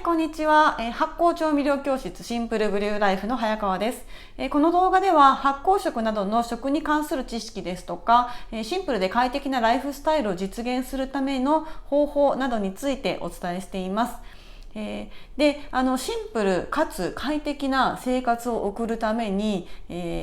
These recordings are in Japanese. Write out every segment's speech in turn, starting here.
こんにちは。発酵調味料教室シンプルブリューライフの早川です。この動画では発酵食などの食に関する知識ですとか、シンプルで快適なライフスタイルを実現するための方法などについてお伝えしています。でシンプルかつ快適な生活を送るために、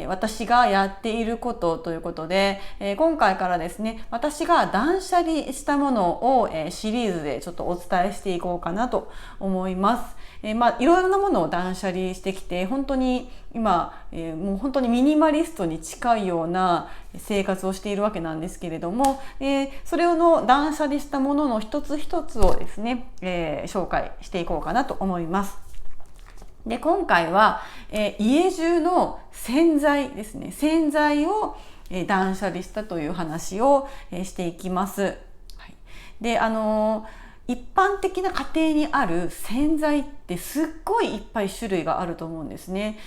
私がやっていることということで、今回からですね、私が断捨離したものを、シリーズでちょっとお伝えしていこうかなと思います。いろいろなものを断捨離してきて、本当に今、もう本当にミニマリストに近いような生活をしているわけなんですけれども、それの断捨離したものの一つ一つをですね、紹介していこうかなと思います。で、今回は、家中の洗剤ですね、洗剤を断捨離したという話をしていきます。はい、で、一般的な家庭にある洗剤ってすっごいいっぱい種類があると思うんですね。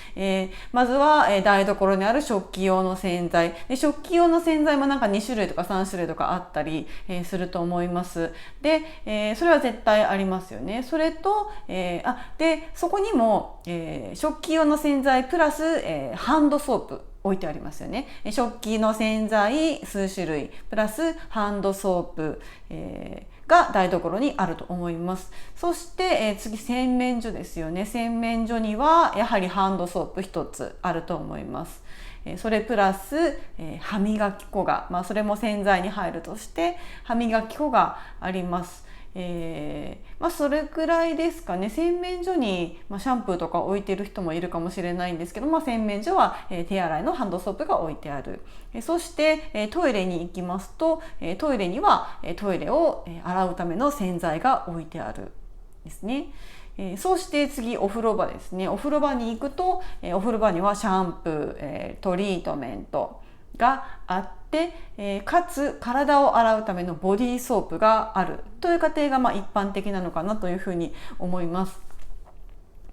まずは、台所にある食器用の洗剤で、食器用の洗剤もなんか2種類とか3種類とかあったり、すると思います。で、それは絶対ありますよね。それと、でそこにも、食器用の洗剤プラス、ハンドソープ置いてありますよね。食器の洗剤数種類プラスハンドソープ、が台所にあると思います。そして、次洗面所ですよね。洗面所にはやはりハンドソープ一つあると思います。それプラス、歯磨き粉が、それも洗剤に入るとして歯磨き粉があります。それくらいですかね。洗面所に、シャンプーとか置いてる人もいるかもしれないんですけど、洗面所は、手洗いのハンドソープが置いてある。そして、トイレに行きますと、トイレには、トイレを洗うための洗剤が置いてあるですね。そして次お風呂場ですね。お風呂場に行くと、お風呂場にはシャンプー、トリートメントがあって、かつ体を洗うためのボディーソープがあるという家庭が一般的なのかなというふうに思います。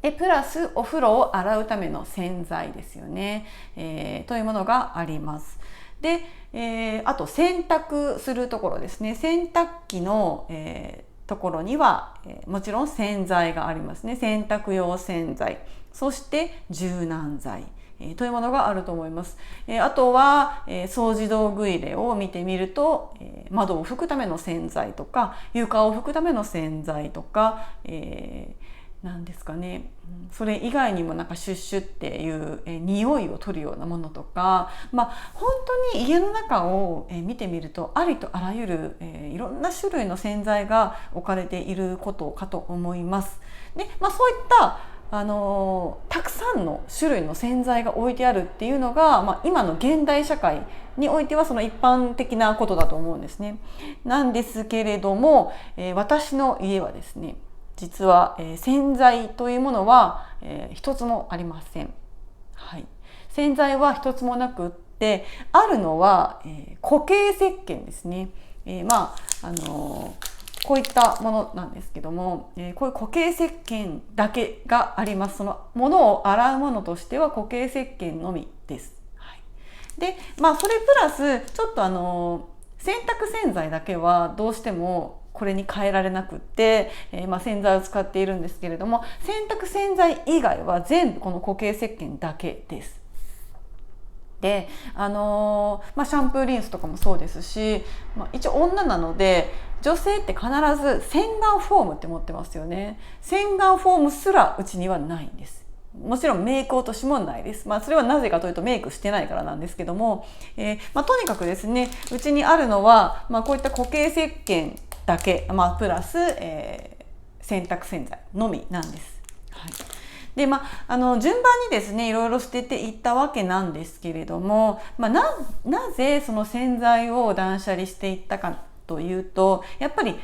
でプラスお風呂を洗うための洗剤ですよね、というものがあります。で、あと洗濯するところですね。洗濯機の、ところには、もちろん洗剤がありますね。洗濯用洗剤、そして柔軟剤というものがあると思います。あとは、掃除道具入れを見てみると、窓を拭くための洗剤とか床を拭くための洗剤とか、なんですかね、それ以外にもなんかシュッシュっていう、匂いを取るようなものとか、本当に家の中を、見てみるとありとあらゆる、いろんな種類の洗剤が置かれていることかと思います。で、そういったたくさんの種類の洗剤が置いてあるっていうのが、今の現代社会においてはその一般的なことだと思うんですね。なんですけれども、私の家はですね、実は、洗剤というものは、一つもありません。はい、洗剤は一つもなくって、あるのは、固形石鹸ですね。こういったものなんですけども、こういう固形石鹸だけがあります。そのものを洗うものとしては固形石鹸のみです。はい、で、それプラスちょっと洗濯洗剤だけはどうしてもこれに変えられなくって、洗剤を使っているんですけれども、洗濯洗剤以外は全部この固形石鹸だけです。で、シャンプーリンスとかもそうですし、一応女なので女性って必ず洗顔フォームって持ってますよね。洗顔フォームすらうちにはないんです。もちろんメイク落としもないです。それはなぜかというとメイクしてないからなんですけども、とにかくですね、うちにあるのは、こういった固形石鹸だけ、プラス、洗濯洗剤のみなんです。はい、で、順番にですね、いろいろ捨てていったわけなんですけれども、なぜその洗剤を断捨離していったかというと、やっぱり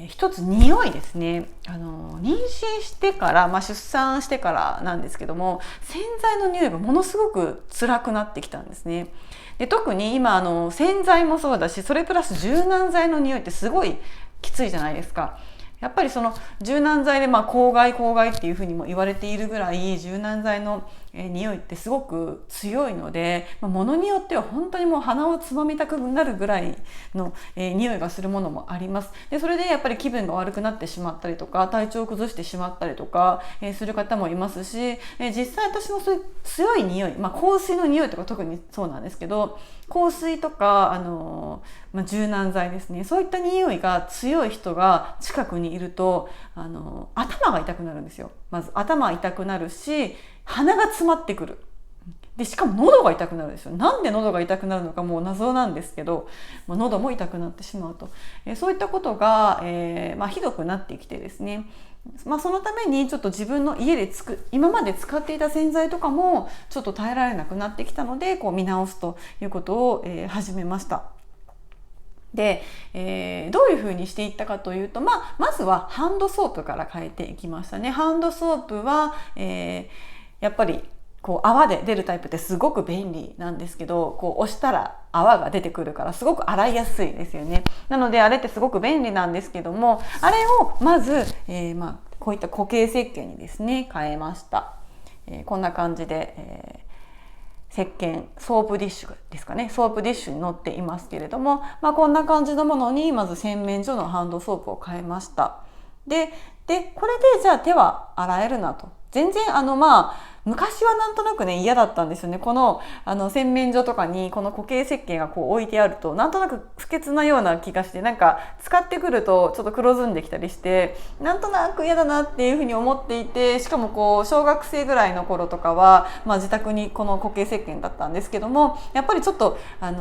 一つ匂いですね。妊娠してから、出産してからなんですけども、洗剤の匂いがものすごく辛くなってきたんですね。で、特に今洗剤もそうだし、それプラス柔軟剤の匂いってすごいきついじゃないですか。やっぱりその柔軟剤で公害っていうふうにも言われているぐらい柔軟剤の匂いってすごく強いので、物によっては本当にもう鼻をつまみたくなるぐらいの匂いがするものもあります。でそれでやっぱり気分が悪くなってしまったりとか体調を崩してしまったりとかする方もいますし、実際私もそういう強い匂い、香水の匂いとか特にそうなんですけど、香水とか柔軟剤ですね、そういった匂いが強い人が近くにいると頭が痛くなるんですよ。まず頭痛くなるし、鼻が詰まってくる。でしかも喉が痛くなるんですよ。なんで喉が痛くなるのかもう謎なんですけど、喉も痛くなってしまうと、そういったことが、ひどくなってきてですね、そのためにちょっと自分の家で今まで使っていた洗剤とかもちょっと耐えられなくなってきたので、見直すということを、始めました。で、どういうふうにしていったかというと、まずはハンドソープから変えていきましたね。ハンドソープは、やっぱり泡で出るタイプってすごく便利なんですけど、押したら泡が出てくるからすごく洗いやすいですよね。なのであれってすごく便利なんですけども、あれをまず、こういった固形石鹸にですね変えました。こんな感じで、石鹸ソープディッシュですかね、ソープディッシュに載っていますけれども、こんな感じのものにまず洗面所のハンドソープを変えました。でこれでじゃあ手は洗えるなと。全然昔はなんとなくね嫌だったんですよね。この洗面所とかにこの固形石鹸が置いてあるとなんとなく不潔なような気がして、なんか使ってくるとちょっと黒ずんできたりしてなんとなく嫌だなっていうふうに思っていて、しかも小学生ぐらいの頃とかは、自宅にこの固形石鹸だったんですけども、やっぱりちょっとハ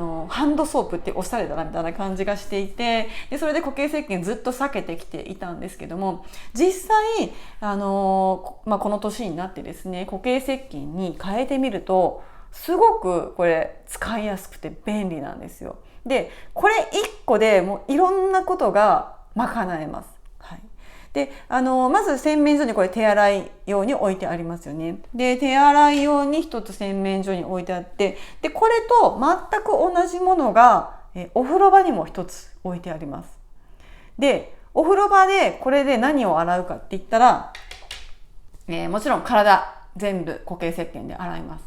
ンドソープっておしゃれだなみたいな感じがしていて、でそれで固形石鹸ずっと避けてきていたんですけども、実際この年になってですね固形石鹸に変えてみるとすごくこれ使いやすくて便利なんですよ。でこれ1個でもういろんなことが賄えます。はい、でまず洗面所にこれ手洗い用に置いてありますよね。で手洗い用に一つ洗面所に置いてあって、でこれと全く同じものがお風呂場にも一つ置いてあります。でお風呂場でこれで何を洗うかって言ったら、もちろん体全部固形石鹸で洗います。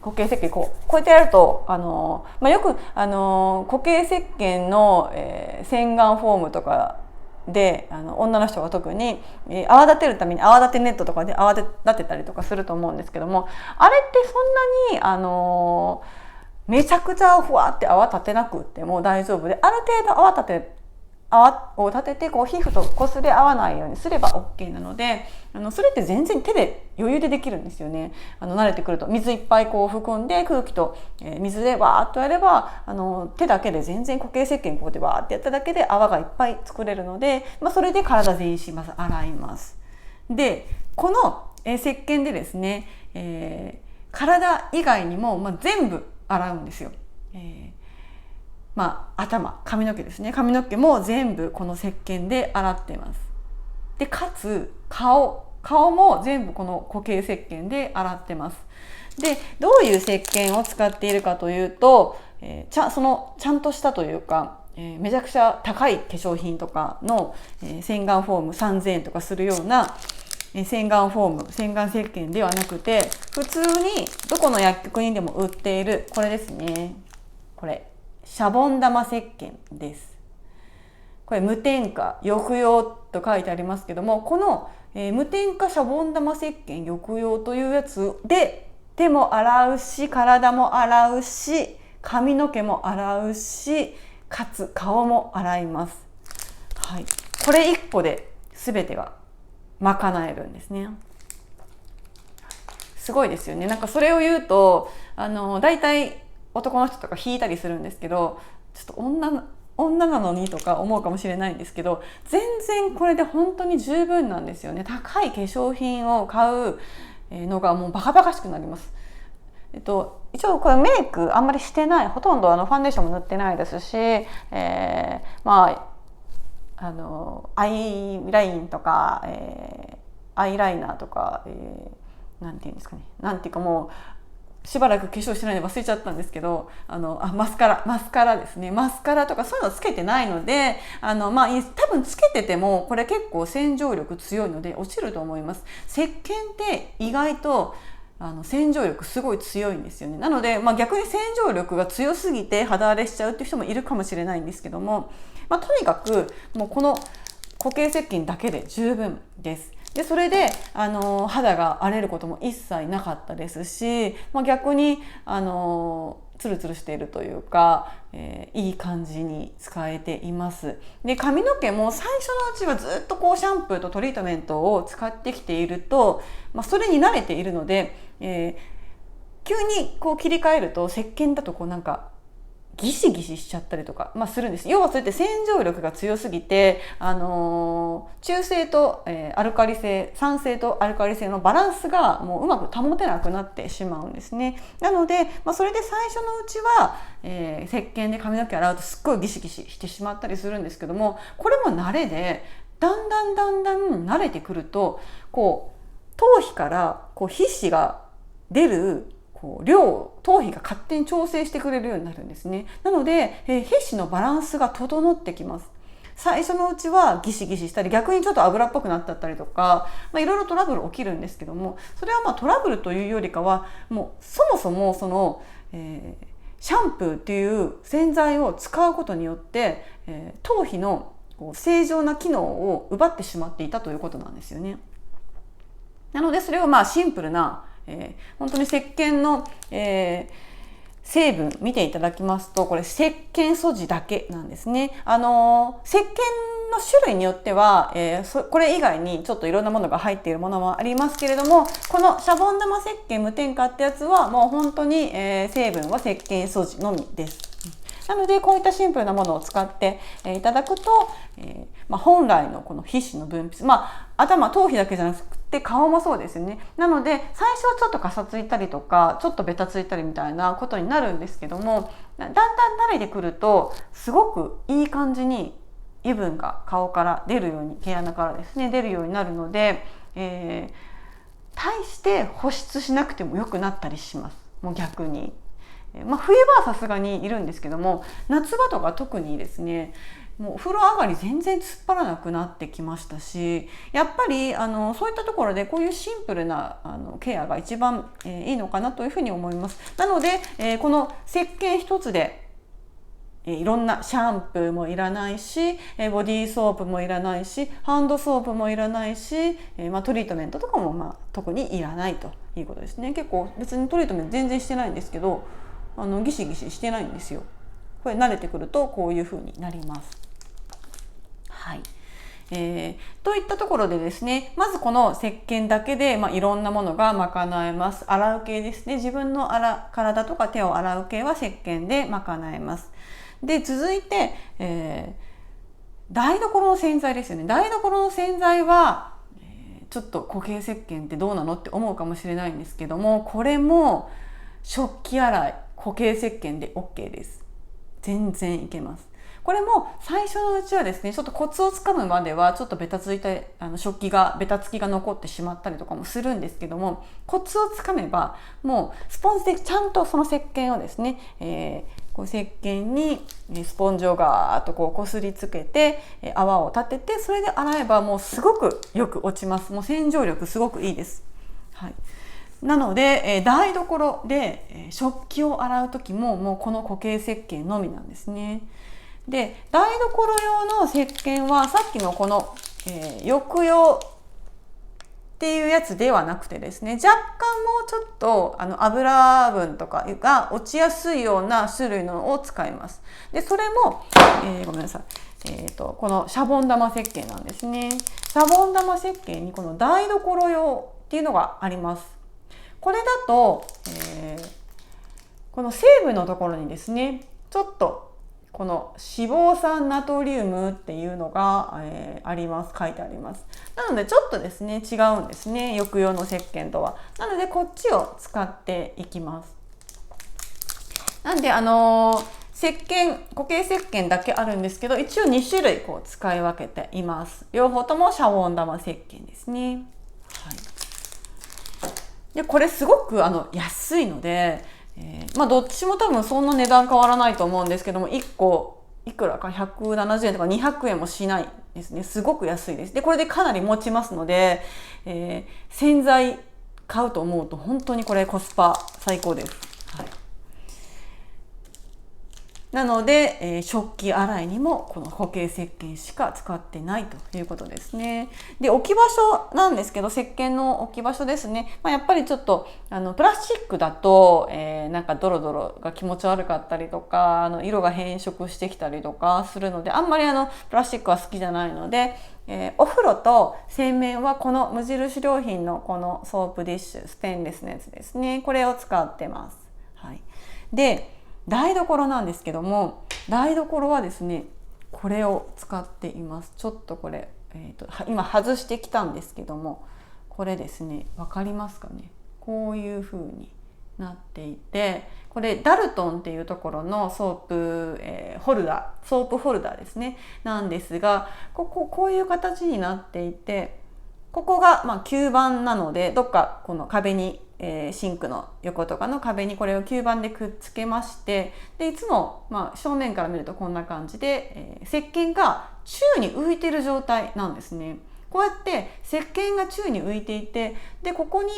固形石鹸こうやってやるとよく固形石鹸の、洗顔フォームとかで女の人が特に、泡立てるために泡立てネットとかで泡立てたりとかすると思うんですけども、あれってそんなにめちゃくちゃふわって泡立てなくっても大丈夫で、ある程度泡を立てて皮膚と擦れ合わないようにすれば OK なので、それって全然手で余裕でできるんですよね。慣れてくると水いっぱい含んで空気と水でわーっとやれば手だけで全然固形石鹸こうやってわーってやっただけで泡がいっぱい作れるので、それで体全身まず洗います。でこの石鹸でですね、体以外にも全部洗うんですよ。頭、髪の毛ですね。髪の毛も全部この石鹸で洗ってます。でかつ顔も全部この固形石鹸で洗ってます。でどういう石鹸を使っているかというと、ちゃんとしたというか、めちゃくちゃ高い化粧品とかの、洗顔フォーム3000円とかするような洗顔石鹸ではなくて、普通にどこの薬局にでも売っているこれですね。これシャボン玉石鹸です。これ無添加抑揚と書いてありますけども、この、無添加シャボン玉石鹸抑揚というやつで手も洗うし体も洗うし髪の毛も洗うし、かつ顔も洗います。はい、これ1個で全てが賄えるんですね。すごいですよね。なんかそれを言うとだいたい男の人とか引いたりするんですけど、ちょっと女なのにとか思うかもしれないんですけど、全然これで本当に十分なんですよね。高い化粧品を買うのがもうバカバカしくなります。一応これメイクあんまりしてない、ほとんどファンデーションも塗ってないですし、アイラインとか、アイライナーとか、なんていうんですかね、なんていうかもうしばらく化粧してないので忘れちゃったんですけど、マスカラですね。マスカラとかそういうのつけてないので、多分つけてても、これ結構洗浄力強いので落ちると思います。石鹸って意外と、洗浄力すごい強いんですよね。なので、逆に洗浄力が強すぎて肌荒れしちゃうっていう人もいるかもしれないんですけども、とにかくもうこの固形石鹸だけで十分です。でそれで肌が荒れることも一切なかったですし、逆にツルツルしているというか、いい感じに使えています。で髪の毛も最初のうちはずっとこうシャンプーとトリートメントを使ってきていると、それに慣れているので、急にこう切り替えると石鹸だとこうなんかギシギシしちゃったりとか、するんです。要はそうやって洗浄力が強すぎて、中性と、アルカリ性、酸性とアルカリ性のバランスがもううまく保てなくなってしまうんですね。なので、それで最初のうちは、石鹸で髪の毛洗うとすっごいギシギシしてしまったりするんですけども、これも慣れでだんだん慣れてくると、こう頭皮からこう皮脂が出る量を頭皮が勝手に調整してくれるようになるんですね。なので、皮脂のバランスが整ってきます。最初のうちはギシギシしたり、逆にちょっと油っぽくなっちゃったりとか、いろいろトラブル起きるんですけども、それはトラブルというよりかは、もうそもそもその、シャンプーっていう洗剤を使うことによって、頭皮の正常な機能を奪ってしまっていたということなんですよね。なのでそれをシンプルな本当に石鹸の、成分見ていただきますと、これ石鹸素地だけなんですね。石鹸の種類によっては、これ以外にちょっといろんなものが入っているものもありますけれども、このシャボン玉石鹸無添加ってやつはもう本当に、成分は石鹸素地のみです。なのでこういったシンプルなものを使っていただくと、本来のこの皮脂の分泌、頭皮だけじゃなくて顔もそうですよね。なので最初はちょっとかさついたりとかちょっとベタついたりみたいなことになるんですけども、だんだん慣れてくるとすごくいい感じに油分が顔から出るように、毛穴からですね出るようになるので、大して保湿しなくても良くなったりします。もう逆に。冬場はさすがにいるんですけども、夏場とか特にですね、もうお風呂上がり全然突っ張らなくなってきましたし、やっぱりそういったところでこういうシンプルなケアが一番、いいのかなというふうに思います。なので、この石鹸一つでいろんなシャンプーもいらないし、ボディーソープもいらないし、ハンドソープもいらないし、トリートメントとかも特にいらないということですね。結構別にトリートメント全然してないんですけど、ギシギシしてないんですよ。これ慣れてくるとこういう風になります。はい。といったところでですね、まずこの石鹸だけで、いろんなものが賄えます。洗う系ですね。自分の体とか手を洗う系は石鹸で賄えます。で、続いて、台所の洗剤ですよね。台所の洗剤は、ちょっと固形石鹸ってどうなのって思うかもしれないんですけども、これも食器洗い固形石鹸で OK です。全然いけます。これも最初のうちはですね、ちょっとコツをつかむまではちょっとベタついた食器がベタつきが残ってしまったりとかもするんですけども、コツをつかめばもうスポンジでちゃんとその石鹸をですね、こう石鹸にスポンジをガーッとこうこすりつけて泡を立てて、それで洗えばもうすごくよく落ちます。もう洗浄力すごくいいです。はい。なので、台所で食器を洗う時ももうこの固形石鹸のみなんですね。で、台所用の石鹸はさっきのこの、浴用っていうやつではなくてですね、若干もうちょっと油分とかが落ちやすいような種類のを使います。で、それも、ごめんなさい。このシャボン玉石鹸なんですね。シャボン玉石鹸にこの台所用っていうのがあります。これだと、この成分のところにですね、ちょっとこの脂肪酸ナトリウムっていうのが、あります。書いてあります。なのでちょっとですね、違うんですね。浴用の石鹸とは。なのでこっちを使っていきます。なんで石鹸、固形石鹸だけあるんですけど、一応2種類こう使い分けています。両方ともシャボン玉石鹸ですね。はい。でこれすごく安いので、どっちも多分そんな値段変わらないと思うんですけども、1個いくらか170円とか200円もしないですね。すごく安いです。でこれでかなり持ちますので、洗剤買うと思うと本当にこれコスパ最高です。はい、なので、食器洗いにもこの固形石鹸しか使ってないということですね。で置き場所なんですけど、石鹸の置き場所ですね、やっぱりちょっとプラスチックだと、なんかドロドロが気持ち悪かったりとか、色が変色してきたりとかするので、あんまりプラスチックは好きじゃないので、お風呂と洗面はこの無印良品のこのソープディッシュステンレスのやつですね。これを使ってます。はい、で台所なんですけども、台所はですねこれを使っています。ちょっとこれ、今外してきたんですけども、これですね、わかりますかね。こういう風になっていて、これダルトンっていうところのソープ、ホルダー、ソープホルダーですねなんですが、こういう形になっていて、ここが吸盤なので、どっかこの壁に、シンクの横とかの壁にこれを吸盤でくっつけまして、でいつも正面から見るとこんな感じで、石鹸が宙に浮いている状態なんですね。こうやって石鹸が宙に浮いていて、でここに、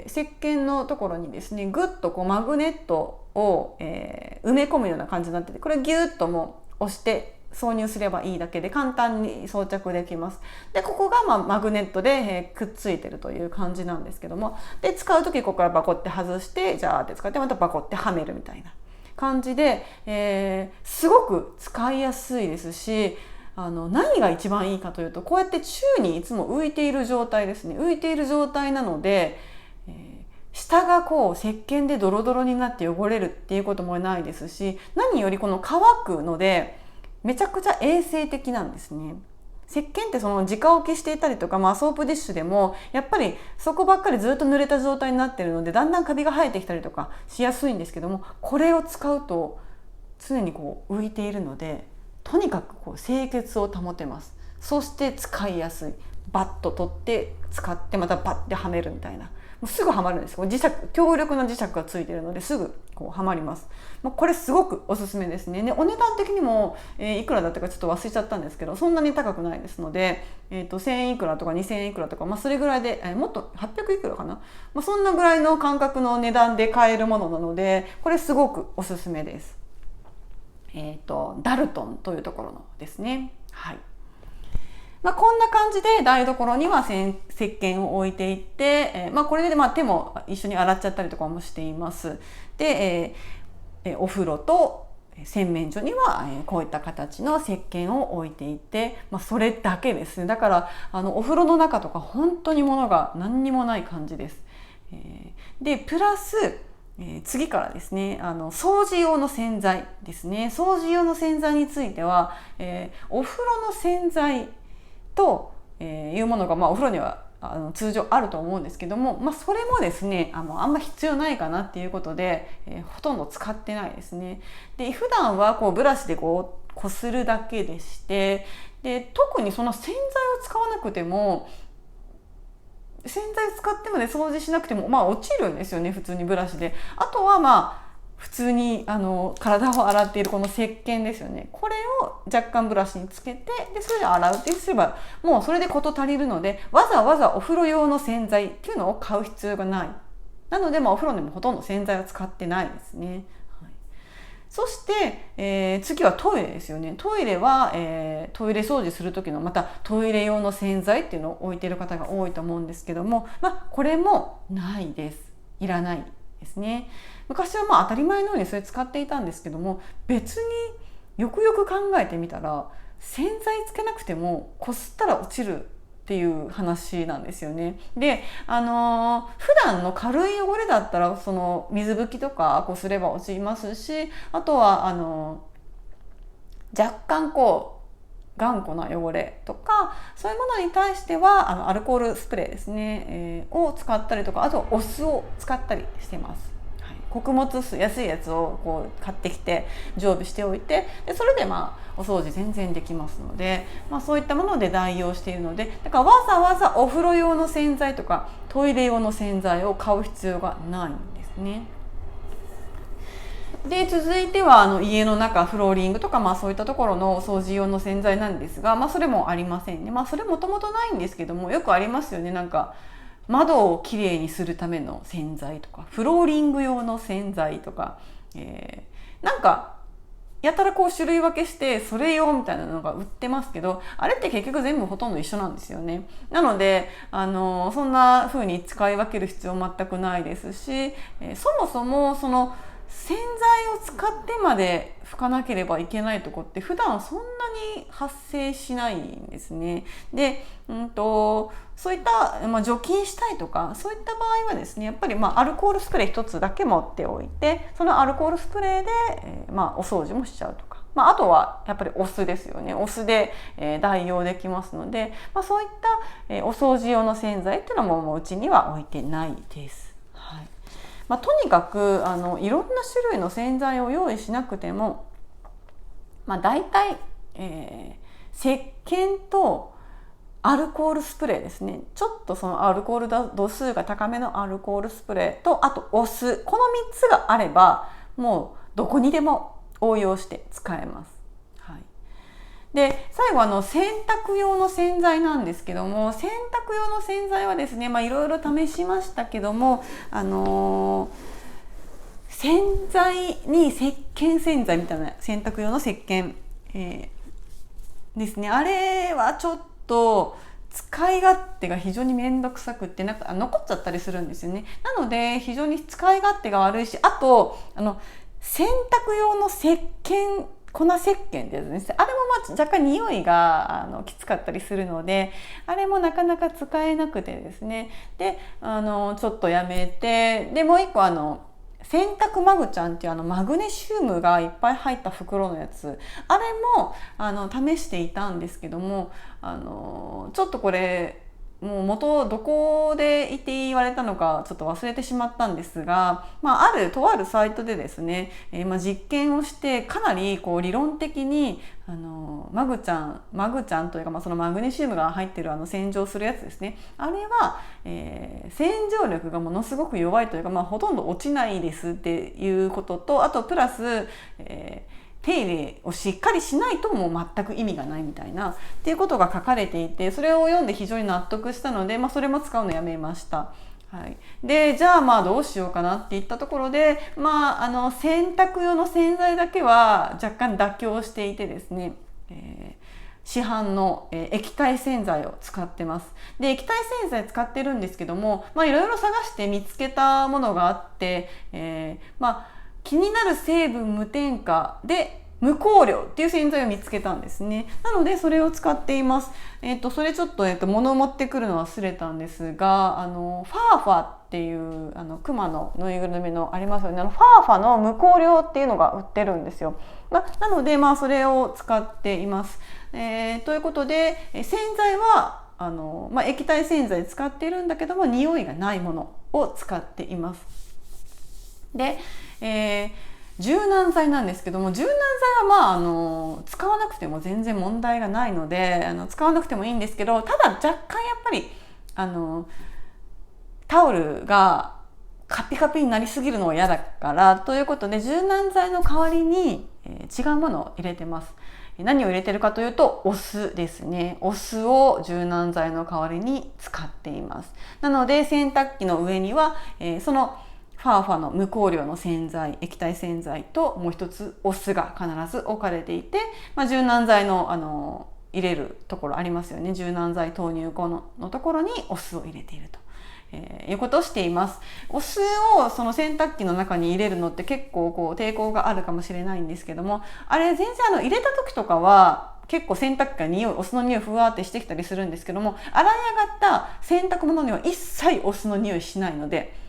石鹸のところにですねぐっとこうマグネットを、埋め込むような感じになってて、これギュッともう押して挿入すればいいだけで簡単に装着できます。でここがマグネットで、くっついてるという感じなんですけども、で使う時ここからバコって外してジャーって使ってまたバコってはめるみたいな感じで、すごく使いやすいですし、何が一番いいかというと、こうやって宙にいつも浮いている状態ですね。浮いている状態なので、下がこう石鹸でドロドロになって汚れるっていうこともないですし、何よりこの乾くのでめちゃくちゃ衛生的なんですね。石鹸ってその直置きしていたりとか、ソープディッシュでもやっぱりそこばっかりずっと濡れた状態になっているので、だんだんカビが生えてきたりとかしやすいんですけども、これを使うと常にこう浮いているので、とにかくこう清潔を保てます。そして使いやすい。バッと取って使ってまたバッてはめるみたいな、もうすぐはまるんです。磁石、強力な磁石がついているのですぐこうはまります。これすごくおすすめですね。でお値段的にも、いくらだったかちょっと忘れちゃったんですけど、そんなに高くないですので、1000円いくらとか2000円いくらとか、それぐらいで、もっと800いくらかな、そんなぐらいの感覚の値段で買えるものなので、これすごくおすすめです。ダルトンというところのですね。はい。こんな感じで台所には石鹸を置いていって、これで手も一緒に洗っちゃったりとかもしています。で、お風呂と洗面所にはこういった形の石鹸を置いていて、それだけですね。だからお風呂の中とか本当に物が何にもない感じです。でプラス次からですね、掃除用の洗剤ですね。掃除用の洗剤については、お風呂の洗剤と、いうものが、お風呂には通常あると思うんですけども、それもですねあんま必要ないかなっていうことで、ほとんど使ってないですね。で普段はこうブラシでこうこするだけでして、で特にその洗剤を使わなくても、洗剤使ってまで掃除しなくても落ちるんですよね、普通にブラシで。あとは普通に体を洗っているこの石鹸ですよね。これを若干ブラシにつけて、でそれで洗うってすればもうそれで事足りるので、わざわざお風呂用の洗剤っていうのを買う必要がない。なのでお風呂でもほとんど洗剤を使ってないですね。はい、そして、次はトイレですよね。トイレは、トイレ掃除する時のまたトイレ用の洗剤っていうのを置いている方が多いと思うんですけども、これもないです。いらないですね。昔は当たり前のようにそれ使っていたんですけども、別によくよく考えてみたら洗剤つけなくてもこすったら落ちるっていう話なんですよね。で、普段の軽い汚れだったらその水拭きとかこすれば落ちますし、あとは若干頑固な汚れとかそういうものに対してはアルコールスプレーですね、を使ったりとか、あとはお酢を使ったりしてます。穀物酢、安いやつをこう買ってきて常備しておいて、でそれでお掃除全然できますので、そういったもので代用しているので、だからわざわざお風呂用の洗剤とかトイレ用の洗剤を買う必要がないんですね。で続いては家の中フローリングとか、そういったところのお掃除用の洗剤なんですが、それもありませんね。それもともとないんですけども、よくありますよね。なんか窓をきれいにするための洗剤とかフローリング用の洗剤とか、なんかやたらこう種類分けしてそれ用みたいなのが売ってますけど、あれって結局全部ほとんど一緒なんですよね。なのでそんな風に使い分ける必要全くないですし、そもそもその洗剤を使ってまで拭かなければいけないとこって普段そんなに発生しないんですね。で、そういった、除菌したいとかそういった場合はですね、やっぱりアルコールスプレー一つだけ持っておいて、そのアルコールスプレーで、お掃除もしちゃうとか、あとはやっぱりお酢ですよね。お酢で、代用できますので、そういった、お掃除用の洗剤っていうのももううちには置いてないです。はい。とにかくいろんな種類の洗剤を用意しなくても、大体、石鹸とアルコールスプレーですね。ちょっとそのアルコール度数が高めのアルコールスプレーと、あとお酢、この3つがあればもうどこにでも応用して使えます。で最後洗濯用の洗剤なんですけども、洗濯用の洗剤はですね、いろいろ試しましたけども、洗剤に石鹸洗剤みたいな洗濯用の石鹸、ですね、あれはちょっと使い勝手が非常に面倒くさくって残っちゃったりするんですよね。なので非常に使い勝手が悪いし、あと洗濯用の石鹸粉石鹸ですね、あれも若干匂いがきつかったりするので、あれもなかなか使えなくてですね、でちょっとやめて、でもう一個洗濯マグちゃんっていうマグネシウムがいっぱい入った袋のやつ、あれも試していたんですけども、ちょっとこれもう元どこでいて言われたのかちょっと忘れてしまったんですが、とあるサイトでですね、実験をしてかなりこう理論的にマグちゃんというか、そのマグネシウムが入ってる洗浄するやつですね、あれは、洗浄力がものすごく弱いというか、ほとんど落ちないですっていうことと、あとプラス、手入れをしっかりしないともう全く意味がないみたいなっていうことが書かれていて、それを読んで非常に納得したので、それも使うのやめました。はい、でじゃあどうしようかなって言ったところで、洗濯用の洗剤だけは若干妥協していてですね、市販の液体洗剤を使ってます。で液体洗剤使ってるんですけども、いろいろ探して見つけたものがあって、気になる成分無添加で無香料っていう洗剤を見つけたんですね。なのでそれを使っています。それちょっと物を持ってくるの忘れたんですが、ファーファっていうクマのぬいぐるみのありますよね。ファーファの無香料っていうのが売ってるんですよ。なのでそれを使っています。ということで洗剤は液体洗剤使っているんだけども匂いがないものを使っています。で柔軟剤なんですけども、柔軟剤は使わなくても全然問題がないので使わなくてもいいんですけど、ただ若干やっぱりタオルがカピカピになりすぎるのは嫌だからということで、柔軟剤の代わりに違うものを入れてます。何を入れてるかというとお酢ですね。お酢を柔軟剤の代わりに使っています。なので洗濯機の上には、そのファーファの無香料の洗剤、液体洗剤ともう一つお酢が必ず置かれていて、柔軟剤の入れるところありますよね。柔軟剤投入後のところにお酢を入れていると、いうことをしています。お酢をその洗濯機の中に入れるのって結構抵抗があるかもしれないんですけども、あれ全然入れた時とかは結構洗濯機がお酢の匂いふわーってしてきたりするんですけども、洗い上がった洗濯物には一切お酢の匂いしないので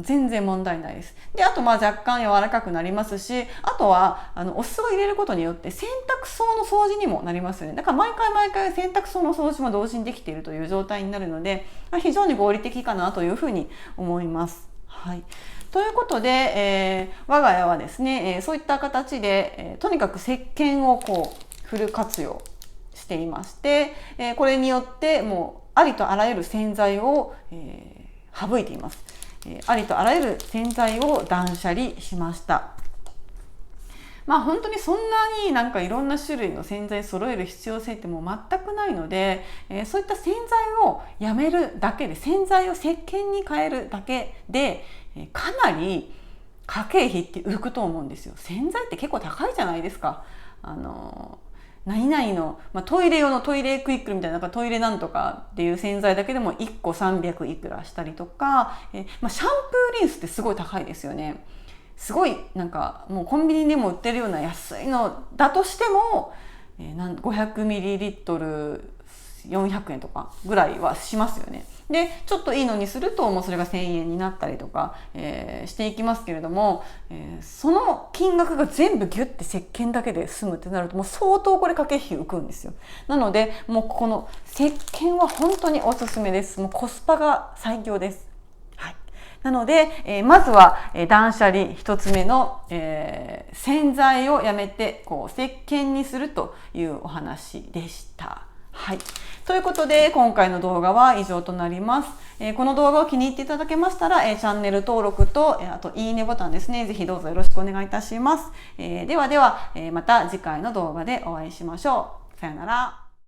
全然問題ないです。であと若干柔らかくなりますし、あとはお酢を入れることによって洗濯槽の掃除にもなりますよね。だから毎回洗濯槽の掃除も同時にできているという状態になるので、非常に合理的かなというふうに思います。はい、ということで、我が家はですね、そういった形で、とにかく石鹸を振フル活用していまして、これによってもうありとあらゆる洗剤を、省いています。ありとあらゆる洗剤を断捨離しました。本当にそんなになんかいろんな種類の洗剤揃える必要性ってもう全くないので、そういった洗剤をやめるだけで、洗剤を石鹸に変えるだけで、かなり家計費って浮くと思うんですよ。洗剤って結構高いじゃないですか。何々の、トイレ用のトイレクイックルみたいな、トイレなんとかっていう洗剤だけでも1個300いくらしたりとか、シャンプーリンスってすごい高いですよね。すごいなんかもうコンビニでも売ってるような安いのだとしても、500ml 400円とかぐらいはしますよね。でちょっといいのにするともうそれが1000円になったりとか、していきますけれども、その金額が全部ギュッて石鹸だけで済むってなるともう相当これ家計費浮くんですよ。なのでもうこの石鹸は本当におすすめです。もうコスパが最強です。なので、まずは、断捨離一つ目の、洗剤をやめて石鹸にするというお話でした。はい。ということで、今回の動画は以上となります。この動画を気に入っていただけましたら、チャンネル登録と、あといいねボタンですね。ぜひどうぞよろしくお願いいたします。ではでは、また次回の動画でお会いしましょう。さよなら。